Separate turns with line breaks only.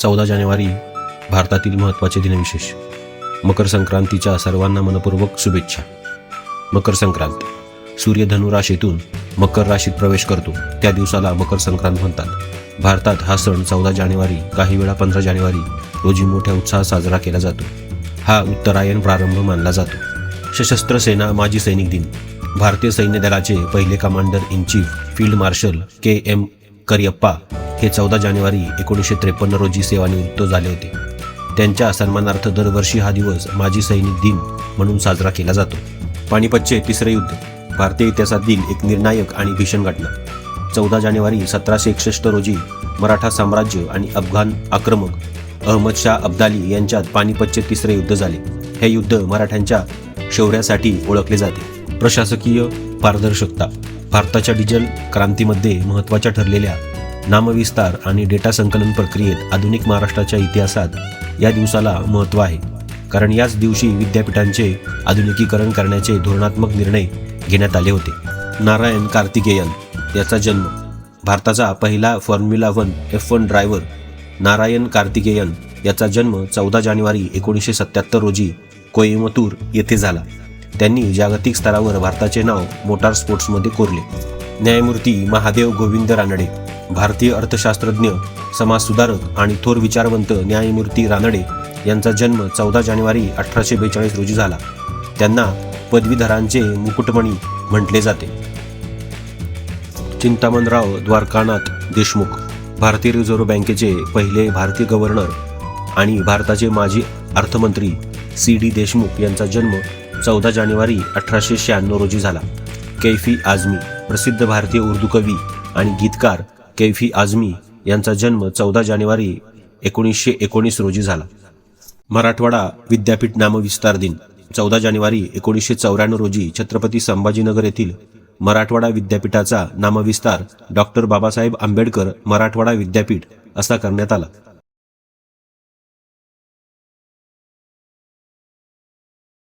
14 जानेवारी भारतातील महत्त्वाचे दिनविशेष. मकर संक्रांतीच्या सर्वांना मनपूर्वक शुभेच्छा. मकर संक्रांत. सूर्य धनु राशीतून मकर राशीत प्रवेश करतो त्या दिवसाला मकर संक्रांत म्हणतात. भारतात हा सण 14 जानेवारी, काही वेळा 15 जानेवारी रोजी मोठ्या उत्साहात साजरा केला जातो. हा उत्तरायण प्रारंभ मानला जातो. सशस्त्र सेना माजी सैनिक दिन. भारतीय सैन्य दलाचे पहिले commander in chief field marshal KM Cariappa हे 14 जानेवारी 1953 रोजी सेवानिवृत्त झाले होते. त्यांच्या सन्मानार्थ दरवर्षी हा दिवस माजी सैनिक दिन म्हणून साजरा केला जातो. पानिपतचे तिसरे युद्ध. भारतीय इतिहासातील एक निर्णायक आणि भीषण घटना. 14 जानेवारी 1761 रोजी मराठा साम्राज्य आणि अफगाण आक्रमक अहमद शाह अब्दाली यांच्यात पानिपतचे तिसरे युद्ध झाले. हे युद्ध मराठ्यांच्या शौर्यासाठी ओळखले जाते. प्रशासकीय पारदर्शकता. भारताच्या डिजिटल क्रांतीमध्ये महत्त्वाच्या ठरलेल्या नामविस्तार आणि डेटा संकलन प्रक्रियेत आधुनिक महाराष्ट्राच्या इतिहासात या दिवसाला महत्त्व आहे. कारण याच दिवशी विद्यापीठांचे आधुनिकीकरण करण्याचे धोरणात्मक निर्णय घेण्यात आले होते. नारायण कार्तिकेयन याचा जन्म. भारताचा पहिला formula 1 F1 driver Narayan Karthikeyan याचा जन्म 14 जानेवारी 1977 रोजी कोइंबतूर येथे झाला. त्यांनी जागतिक स्तरावर भारताचे नाव मोटार स्पोर्ट्समध्ये कोरले. न्यायमूर्ती महादेव गोविंद रानडे. भारतीय अर्थशास्त्रज्ञ, समाजसुधारक आणि थोर विचारवंत न्यायमूर्ती रानडे यांचा जन्म 14 जानेवारी 1842 रोजी झाला. त्यांना पदवीधरांचे मुकुटमणी म्हटले जाते. चिंतामणराव द्वारकानाथ देशमुख. भारतीय रिझर्व्ह बँकेचे पहिले भारतीय गव्हर्नर आणि भारताचे माजी अर्थमंत्री CD देशमुख यांचा जन्म 14 जानेवारी 1896 रोजी झाला. कैफी आझमी. प्रसिद्ध भारतीय उर्दू कवी आणि गीतकार कैफी आझमी यांचा जन्म 14 जानेवारी 1919 रोजी झाला. मराठवाडा विद्यापीठ नामविस्तार दिन. 14 जानेवारी 1994 रोजी छत्रपती संभाजीनगर येथील मराठवाडा विद्यापीठाचा नामविस्तार डॉक्टर बाबासाहेब आंबेडकर मराठवाडा विद्यापीठ असा करण्यात आला.